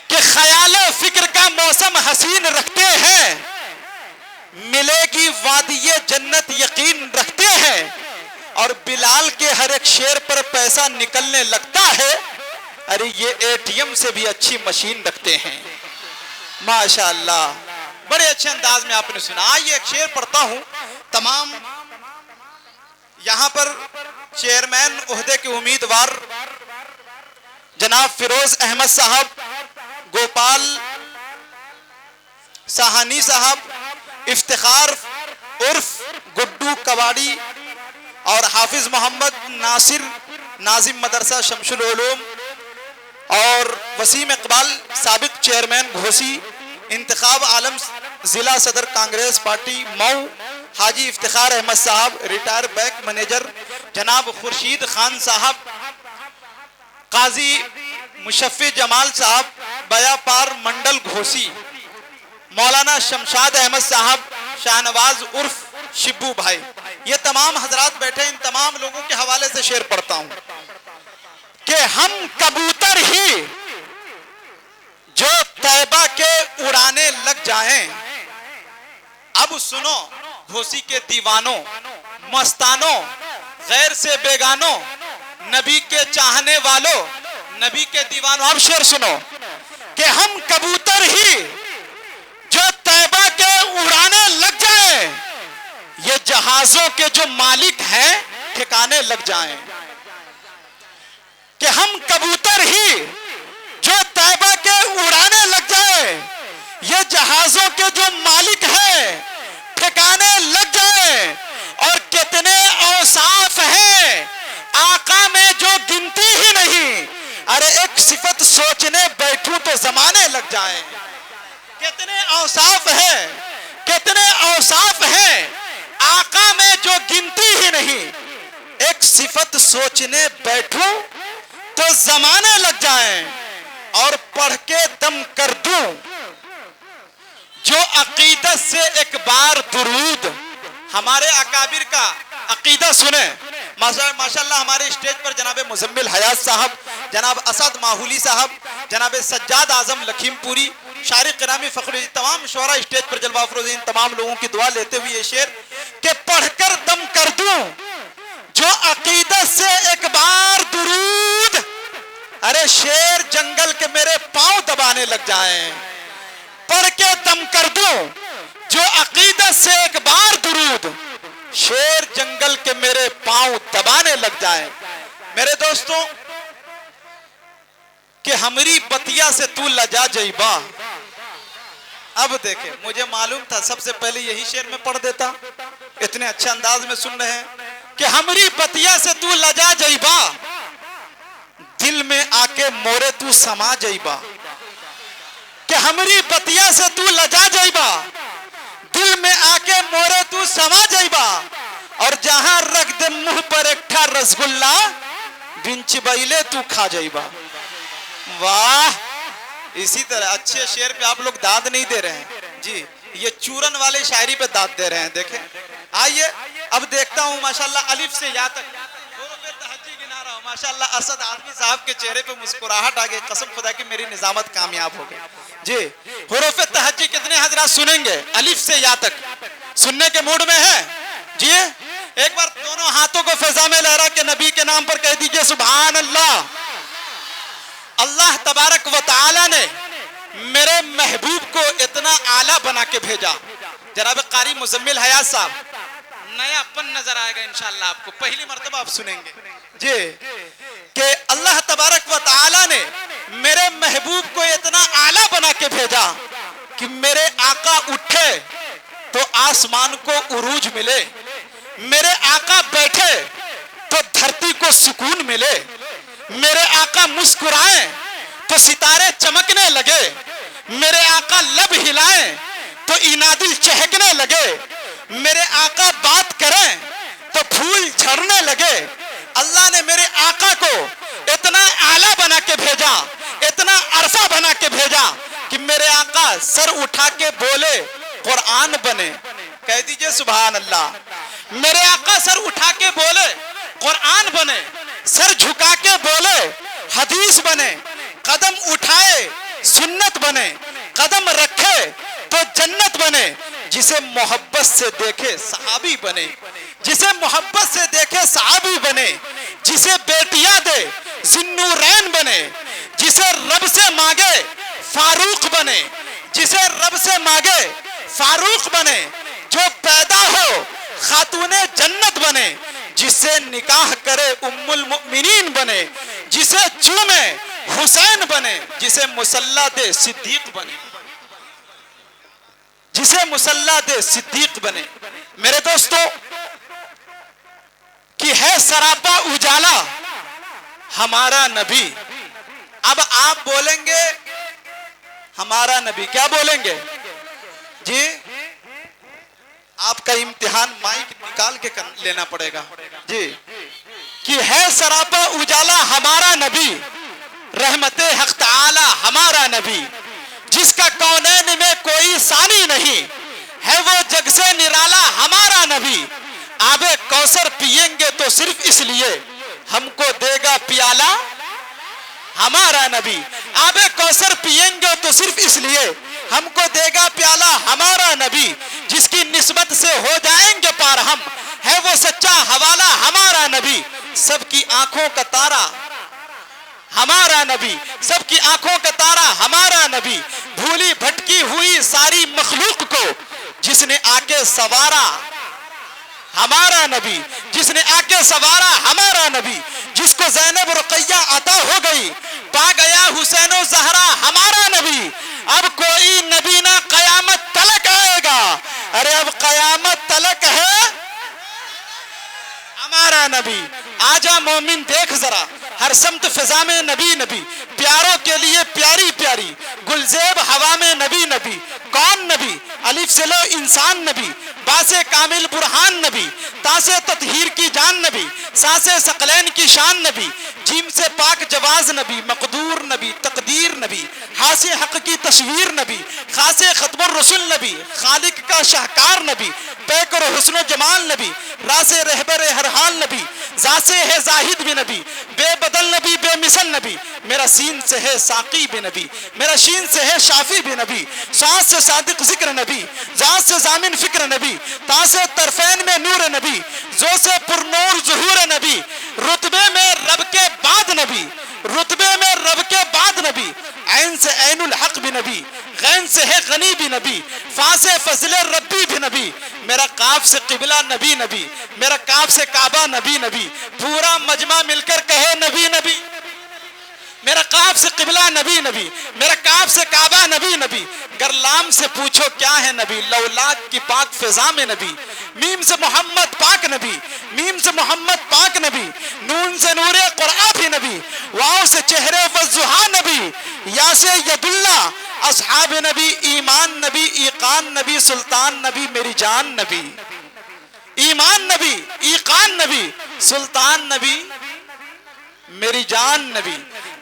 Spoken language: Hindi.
कि ख्याल फिक्र का मौसम हसीन रखते हैं, मिलेगी वादिये जन्नत यकीन रखते हैं, और बिलाल के हर एक शेर पर पैसा निकलने लगता है, अरे ये एटीएम से भी अच्छी मशीन रखते हैं। माशाअल्लाह, बड़े अच्छे अंदाज में आपने सुना। आइए एक शेर पढ़ता हूं। तमाम यहां पर चेयरमैन ओहदे के उम्मीदवार जनाब फिरोज अहमद साहब, गोपाल साहानी साहब, इफ्तिखार उर्फ गुड्डू कवाड़ी और हाफिज मोहम्मद नासिर नाजिम मदरसा शमशुल उलूम और वसीम इकबाल साबिक चेयरमैन घोसी, इंतखाब आलम जिला सदर कांग्रेस पार्टी मऊ हाजी इफ्तिखार अहमद साहब, रिटायर बैंक मैनेजर जनाब खुर्शीद खान साहब, काजी मुशफ़्फ़ी जमाल साहब बयापार मंडल घोसी, मौलाना शमशाद अहमद साहब शाहनवाज उर्फ शिब्बू भाई, ये तमाम हजरात बैठे। इन तमाम लोगों के हवाले से शेर पढ़ता हूं कि हम कबूतर ही जो तैबा के उड़ाने लग जाएं। अब सुनो घोसी के दीवानों, मस्तानों, गैर से बेगानों, नबी के चाहने वालों, नबी के दीवानों, अब शेर सुनो कि हम कबूतर ही जो तैबा के उड़ाने लग जाएं, ये जहाजों के जो मालिक हैं ठिकाने लग जाएं। कि हम कबूतर ही जो तैबा के उड़ाने लग जाए, ये जहाजों के जो मालिक हैं ठिकाने लग जाए। और कितने औसाफ हैं आका में जो गिनती ही नहीं, अरे एक सिफत सोचने बैठूं तो जमाने लग जाएं। कितने औसाफ हैं, कितने औसाफ हैं आका में जो गिनती ही नहीं, एक सिफत सोचने बैठूं तो जमाने लग जाएं। और पढ़ के दम कर दूं जो अकीदत से एक बार दुरूद, हमारे अकाबिर का अकीदा सुने। माशाअल्लाह हमारे स्टेज पर जनाब मुजम्मिल हयात साहब, जनाब असद माहूली साहब, जनाब सज्जाद आजम लखीमपुरी, शारिक करामी फखरुद्दीन, तमाम शोरा स्टेज पर जलवा अफरोज, इन तमाम लोगों की दुआ लेते हुए ये शेर के पढ़कर दम कर दूं जो अकीदत से एक बार दुरूद, अरे शेर जंगल के मेरे पांव दबाने लग जाएं। पढ़ के दम कर दूं जो अकीदत से एक बार दुरूद, शेर जंगल के मेरे पांव दबाने लग जाएं। मेरे दोस्तों कि हमारी बतिया से तू लजा जईबा। अब देखे, मुझे मालूम था सबसे पहले यही शेर में पढ़ देता, इतने अच्छे अंदाज में सुन रहे हैं कि हमारी बतिया से तू लजा जईबा, दिल में आके मोरे तू समा जईबा। कि हमारी बतिया से तू लजा जईबा, दिल में आके मोरे तू समा जईबा। और जहां रख दे मुंह पर एक ठा रसगुल्ला, बिंच बैले तू खा जईबा। वाह, इसी तरह अच्छे शेर पे आप लोग दाद नहीं दे रहे हैं जी, ये चूरन वाले शायरी पे दाद दे रहे हैं। देखें, आइए अब देखता हूं माशाल्लाह अलिफ से या तक गिना रहा हूं। माशाल्लाह असद आदमी साहब के चेहरे पे मुस्कुराहट आ गई, कसम खुदा की मेरी निजामत कामयाब हो गई जी। हुरूफ तहज्जी कितने हजरात सुनेंगे अलिफ से या तक? सुनने के मूड में है जी? एक बार दोनों हाथों को फिजा में लहरा के नबी के नाम पर कह दीजिए सुभान अल्लाह। अल्लाह तबारक व तआला ने मेरे महबूब को इतना आला बना के भेजा। जनाब कारी मुजम्मिल हयात साहब, नयापन नजर आएगा इंशाअल्लाह आपको, पहली मर्तबा आप सुनेंगे जी कि अल्लाह तबारक व तआला ने मेरे महबूब को इतना आला बना के भेजा कि मेरे आका उठे तो आसमान को उरूज मिले, मेरे आका बैठे तो धरती को सुकून मिले, मेरे आका मुस्कुराए तो सितारे चमकने लगे, मेरे आका लब हिलाएं तो इनादिल चहकने लगे, मेरे आका बात करें तो फूल झड़ने लगे। अल्लाह ने मेरे आका को इतना आला बना के भेजा, इतना अरसा बना के भेजा कि मेरे आका सर उठा के बोले कुरान बने। कह दीजिए सुभान अल्लाह। मेरे आका सर उठा के बोले कुरान बने, सर झुका के बोले हदीस बने, कदम उठाए सुन्नत बने, कदम रखे तो जन्नत बने। जिसे मोहब्बत से देखे सहाबी बने, जिसे मोहब्बत से देखे सहाबी बने। जिसे बेटियां दे जिन्नूरैन बने, जिसे रब से मांगे फारूक बने, जिसे रब से मांगे फारूक बने। जो पैदा हो खातूने जन्नत बने, जिसे निकाह करे उम्मुल मुमिनीन बने। जिसे चूमे हुसैन बने, जिसे मुसल्ला दे सिद्दीक बने, जिसे मुसल्ला दे सिद्दीक बने। मेरे दोस्तों, कि है सरापा उजाला हमारा नबी। अब आप बोलेंगे हमारा नबी, क्या बोलेंगे जी? आपका इम्तिहान माइक निकाल के लेना पड़ेगा जी। कि है सरापा उजाला हमारा नबी, रहमते हक ताला हमारा नबी। जिसका कौनैन में कोई सानी नहीं, है वो जग से निराला हमारा नबी। आबे कौसर पिएंगे तो सिर्फ इसलिए, हमको देगा पियाला हमारा नबी। आबे कौसर पिएंगे तो सिर्फ इसलिए, हमको देगा प्याला हमारा नबी। जिसकी निस्बत से हो जाएंगे पार हम, है वो सच्चा हवाला हमारा नबी। सबकी आंखों का तारा हमारा नबी, सबकी आंखों का तारा हमारा नबी। भूली भटकी हुई सारी मखलूक को जिसने आके सवारा हमारा नबी, जिसने आके सवारा हमारा नबी। जिसको ज़ैनब रुक़ैया अता हो गई, पा गया हुसैनो ज़हरा हमारा नबी। अब कोई नबी ना कयामत तलक आएगा, अरे अब कयामत तलक है हमारा नबी। आजा मोमिन देख जरा, हर समत फिजा में नबी नबी। प्यारों के लिए प्यारी प्यारी, गुलजेब हवा में नबी नबी। कौन नबी? अलिफ से लो इंसान नबी, बासे कामिल बुरहान नबी, तासे ततहीर की जान नबी, सासे सकलैन की शान नबी। जीम से पाक जवाज नबी, मकदूर नबी, तकदीर नबी, हासे हक की तस्वीर नबी, खासे खत्मुर रसूल नबी, खालिक का शाहकार नबी, पैकर हुस्न जमाल नबी, रासे रहबर हर हाल नबी, जासे है जाहिद भी नबी, बेबदल नबी, बेमिसल नबी। मेरा सीन से है साकी भी नबी, मेरा शीन से है शाफी भी नबी, सांस से सादिक जिक्र नबी, जान से जामिन फिक्र नबी, तासे तरफैन में नूर नबी, जो से पुरनूर ज़ुहूर नबी। रुतबे में रब के बाद नबी, रुतबे में रब के बाद नबी। ऐन से ऐनुल हक भी नबी, गैन से है गनी भी नबी, फा से फजले रब्बी भी नबी। मेरा काफ से किबला नबी नबी, मेरा काफ से काबा नबी नबी। पूरा मजमा मिलकर कहे नबी नबी। मेरा काफ से किबला नबी नबी, मेरा काफ से काबा नबी नबी। गरलाम से पूछो क्या है नबी, लौलाद की पाक फिजा में नबी। मीम से मोहम्मद पाक नबी, मीम से मोहम्मद पाक नबी। नून से नूरे कुरान भी नबी, वाव से चेहरे वज़ुहा नबी। या से यदुल्ला असहाब नबी, ईमान नबी, ईकान नबी, सुल्तान नबी, मेरी जान नबी। ईमान नबी, ईकान नबी, सुल्तान नबी, मेरी जान नबी।